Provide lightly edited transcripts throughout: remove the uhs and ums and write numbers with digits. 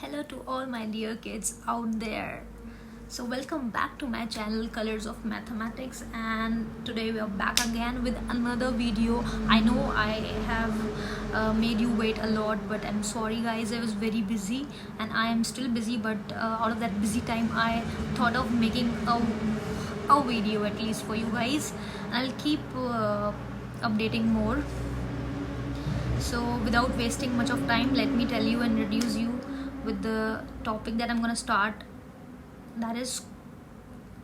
Hello to all my dear kids out there. So welcome back to my channel Colors of Mathematics, and today we are back again with another video. I know I have made you wait a lot, but I'm sorry guys, I was very busy and I am still busy, but out of that busy time I thought of making a video at least for you guys. I'll keep updating more. So without wasting much of time, let me tell you and introduce you with the topic that I'm gonna start, that is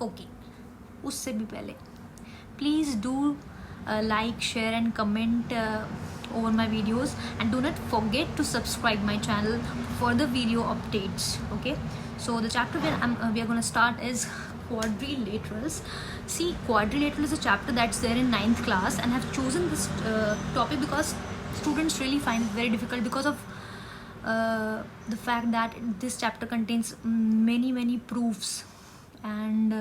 okay. उससे भी पहले please do like, share and comment over my videos, and do not forget to subscribe my channel for the video updates. Okay, so the chapter we are gonna start is quadrilaterals. See, quadrilateral is a chapter that's there in 9th class, and have chosen this topic because students really find it very difficult because of the fact that this chapter contains many proofs, and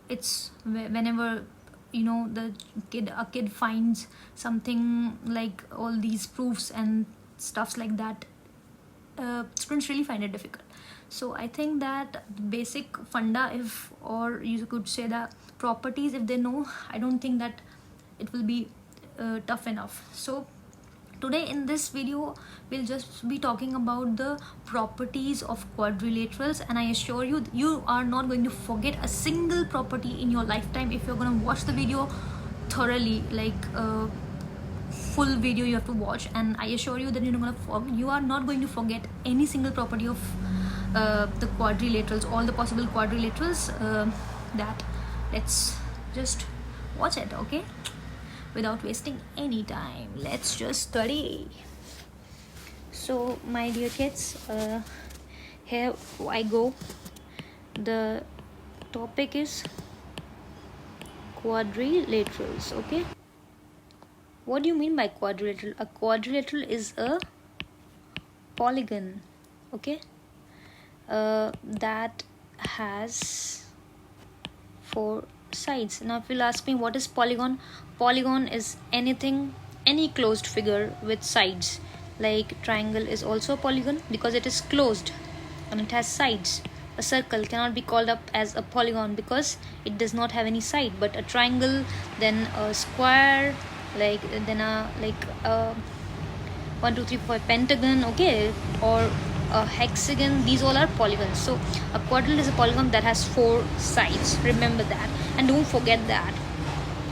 it's whenever a kid finds something like all these proofs and stuffs like that, students really find it difficult. So I think that basic funda, if, or you could say the properties, if they know, I don't think that it will be tough enough. So today in this video we'll just be talking about the properties of quadrilaterals, and I assure you you are not going to forget a single property in your lifetime if you're going to watch the video thoroughly, like full video you have to watch, and I assure you that you are not going to forget any single property of the quadrilaterals, all the possible quadrilaterals. That let's just watch it. Okay, without wasting any time, let's just study. So my dear kids, here I go. The topic is quadrilaterals. Okay, what do you mean by quadrilateral? A quadrilateral is a polygon, okay, that has 4 sides. Now if you'll ask me what is polygon, polygon is any closed figure with sides. Like triangle is also a polygon because it is closed and it has sides. A circle cannot be called up as a polygon because it does not have any side, but a triangle, then a square, then a 1 2 3 4 pentagon, okay, or a hexagon, these all are polygons. So a quadrilateral is a polygon that has 4 sides. Remember that and don't forget that.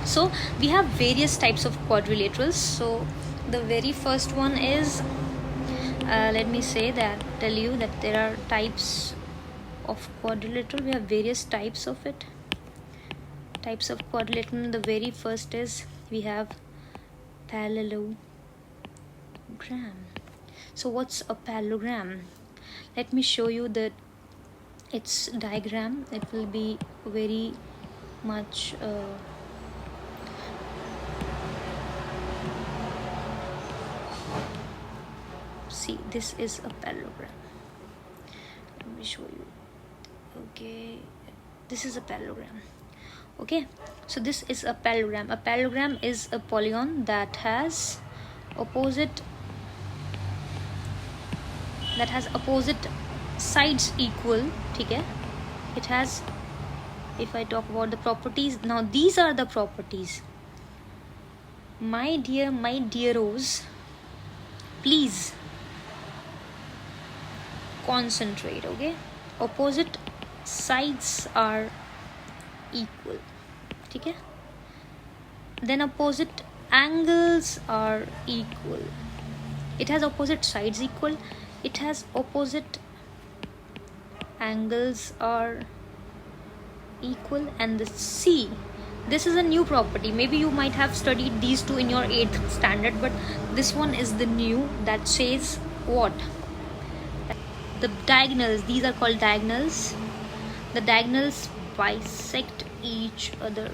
So we have various types of quadrilaterals. So the very first one is, let me tell you that there are types of quadrilateral. We have various types of it. Types of quadrilateral. The very first is, we have parallelogram. So what's a parallelogram? Let me show you its diagram. It will be very much see, this is a parallelogram. Let me show you. Okay, this is a parallelogram. Okay, so this is a parallelogram. A parallelogram is a polygon that has opposite sides equal. Okay, it has, if I talk about the properties, now these are the properties. My dearos, please concentrate. Okay, opposite sides are equal. Okay, then opposite angles are equal. It has opposite sides equal, it has opposite angles are equal, and the C, this is a new property. Maybe you might have studied these two in your 8th standard, but this one is the new, that says what? The diagonals, these are called diagonals. The diagonals bisect each other.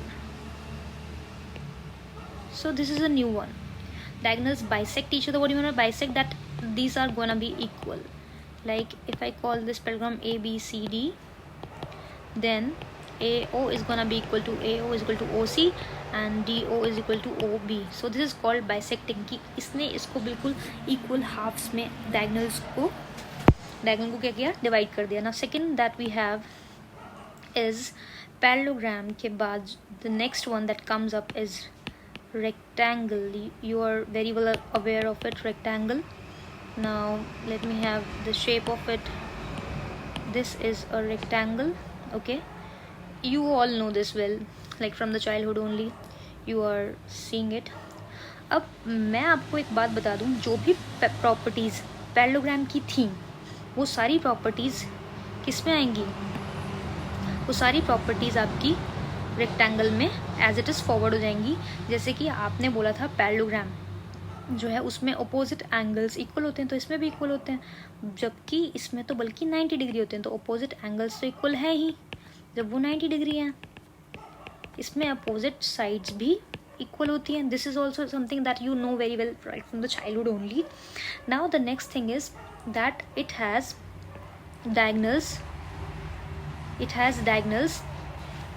So this is a new one. Diagonals bisect each other. What do you mean by bisect? That these are gonna be equal. Like if I call this parallelogram ABCD, then AO is gonna be equal to AO is equal to OC, and DO is equal to OB. So this is called bisecting, कि इसने इसको बिल्कुल equal halves में diagonal को क्या किया, divide कर दिया. Now second that we have is parallelogram के बाद the next one that comes up is rectangle. You are very well aware of it, rectangle. Now let me have the shape of it. This is a rectangle. Okay, you all know this well, like from the childhood only you are seeing it. अब मैं आपको एक बात बता दूं, जो भी properties parallelogram की थी वो सारी प्रॉपर्टीज़ किस में आएंगी, वो सारी प्रॉपर्टीज़ आपकी रेक्टेंगल में एज इट इज़ फॉरवर्ड हो जाएंगी. जैसे कि आपने बोला था पैरेललोग्राम जो है उसमें अपोजिट एंगल्स इक्वल होते हैं, तो इसमें भी इक्वल होते हैं, जबकि इसमें तो बल्कि 90 डिग्री होते हैं. तो अपोजिट एंगल्स तो इक्वल है ही जब वो 90 डिग्री हैं. इसमें अपोजिट साइड्स भी इक्वल होती हैं. This is also something that you know very well right from the childhood only. Now the next thing is that it has diagonals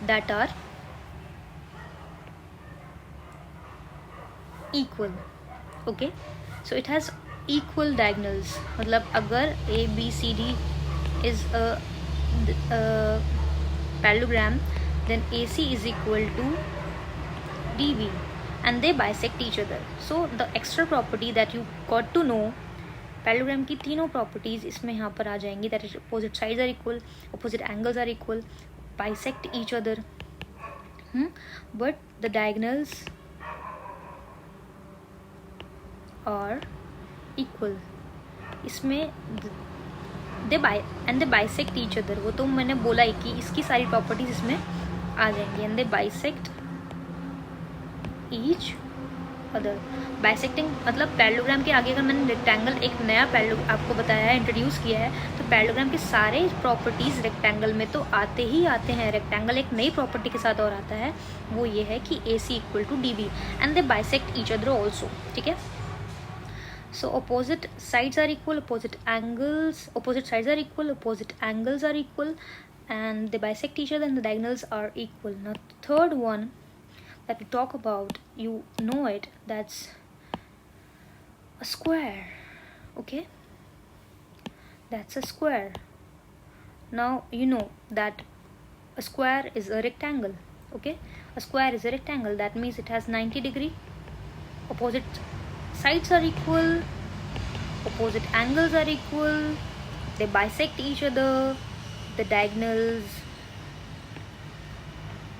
that are equal. Okay, so it has equal diagonals. मतलब अगर ABCD is a parallelogram, then AC is equal to DB and they bisect each other. So the extra property that you got to know, parallelogram की तीनों properties इसमें यहाँ पर आ जाएंगी. That is opposite sides are equal, opposite angles are equal, bisect each other, but the diagonals are equal. इसमें they bisect each other, वो तो मैंने बोला ही कि इसकी सारी प्रॉपर्टीज इसमें आ जाएंगी. And they bisect each other. Bisecting मतलब पैरेललोग्राम के आगे अगर मैंने रेक्टेंगल एक नया पैरेललोग्राम आपको बताया है, इंट्रोड्यूस किया है, तो पैरेललोग्राम के सारे प्रॉपर्टीज़ रेक्टेंगल में तो आते ही आते हैं. रेक्टेंगल एक नई प्रॉपर्टी के साथ और आता है, वो ये है कि AC equal to DB and they bisect each other also. ठीक है, so opposite sides are equal, opposite sides are equal, opposite angles are equal and they bisect each other and the diagonals are equal. Now third one that we talk about, you know it, that's a square. Okay, that's a square. Now you know that a square is a rectangle. Okay, a square is a rectangle, that means it has 90 degree, opposite sides are equal, opposite angles are equal, they bisect each other, the diagonals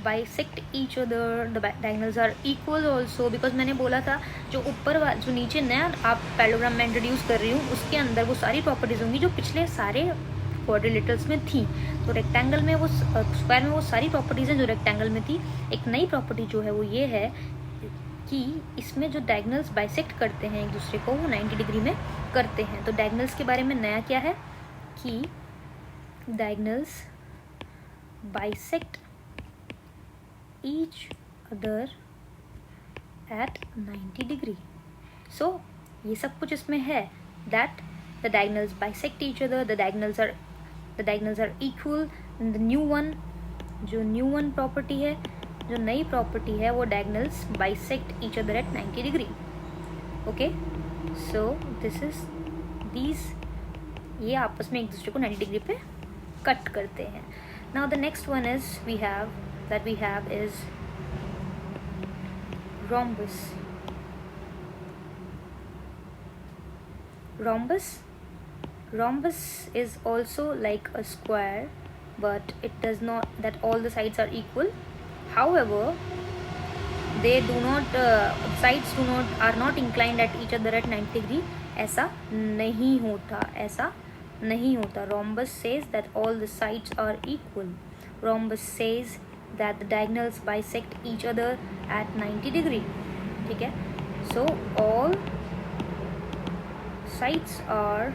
bisect each other, the diagonals are equal also. because मैंने बोला था जो ऊपर जो नीचे नया आप parallelogram में इंट्रोड्यूस कर रही हूँ उसके अंदर वो सारी प्रॉपर्टीज होंगी जो पिछले सारे क्वाड्रिलेटरल्स में थी. तो रेक्टेंगल में वो स्क्वायर में वो सारी प्रॉपर्टीज हैं जो रेक्टेंगल में थी. एक नई प्रॉपर्टी जो है वो ये है कि इसमें जो डायगोनल्स बाइसेक्ट करते हैं एक दूसरे को वो 90 डिग्री में करते हैं. तो डायगोनल्स के बारे में नया क्या है कि diagonals bisect each other at 90 degree. So ये सब कुछ इसमें है that the diagonals bisect each other, the diagonals are equal. and the new one, जो new one property है, जो नई property है वो diagonals bisect each other at 90 degree. Okay, so this is these, ये आपस में एक दूसरे को 90 डिग्री पे कट करते हैं. Now the next one is we have is rhombus. Rhombus is also like a square, but it does not that all the sides are equal. However, they do not sides are not inclined at each other at 90 degree. ऐसा नहीं होता. Rhombus says that all the sides are equal. Rhombus says that the diagonals bisect each other at 90 degree. ठीक है, so all sides are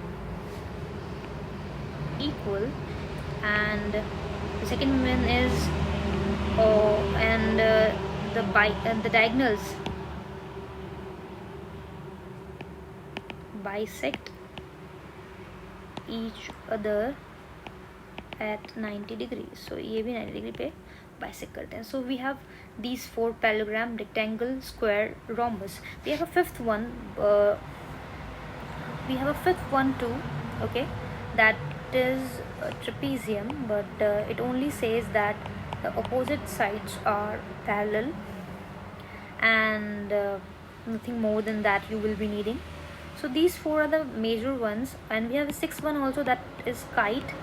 equal and the second one is the diagonals bisect each other at 90 degree. so ये भी 90 degree पे bicycle tent. So we have these 4: parallelogram, rectangle, square, rhombus. We have a fifth one. Too. Okay, that is trapezium, but it only says that the opposite sides are parallel, and nothing more than that you will be needing. So these 4 are the major ones, and we have a sixth one also, that is kite,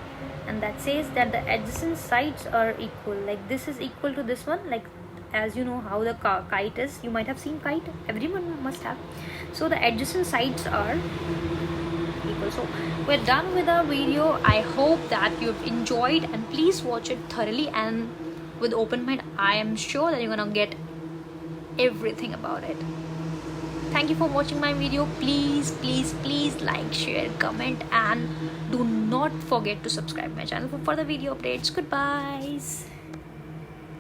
and that says that the adjacent sides are equal. Like this is equal to this one, like as you know how the kite is. You might have seen kite, everyone must have. So the adjacent sides are equal. So we're done with our video. I hope that you've enjoyed, and please watch it thoroughly and with open mind. I am sure that you're gonna get everything about it. Thank you for watching my video. Please like, share, comment, and do not forget to subscribe my channel for further video updates. Goodbyes.